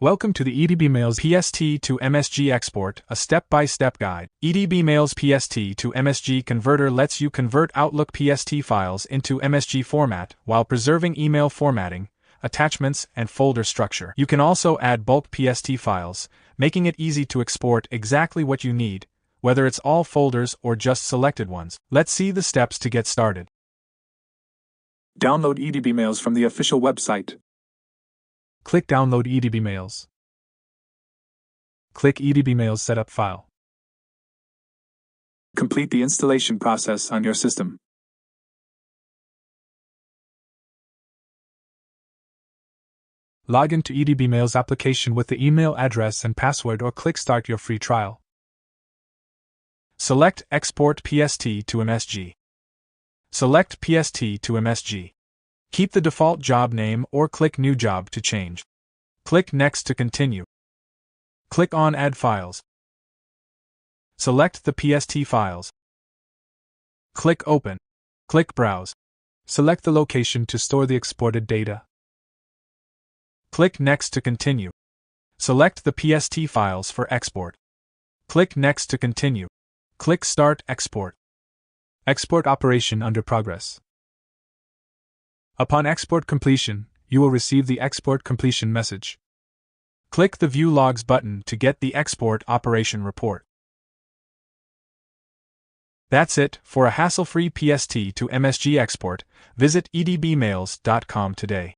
Welcome to the EdbMails PST to MSG export, a step-by-step guide. EdbMails PST to MSG converter lets you convert Outlook PST files into MSG format while preserving email formatting, attachments, and folder structure. You can also add bulk PST files, making it easy to export exactly what you need, whether it's all folders or just selected ones. Let's see the steps to get started. Download EdbMails from the official website. Click Download EdbMails. Click EdbMails Setup File. Complete the installation process on your system. Log into EdbMails application with the email address and password or click Start your free trial. Select Export PST to MSG. Select PST to MSG. Keep the default job name or click New Job to change. Click Next to continue. Click on Add Files. Select the PST files. Click Open. Click Browse. Select the location to store the exported data. Click Next to continue. Select the PST files for export. Click Next to continue. Click Start Export. Export operation under progress. Upon export completion, you will receive the export completion message. Click the View Logs button to get the export operation report. That's it. For a hassle-free PST to MSG export, visit edbmails.com today.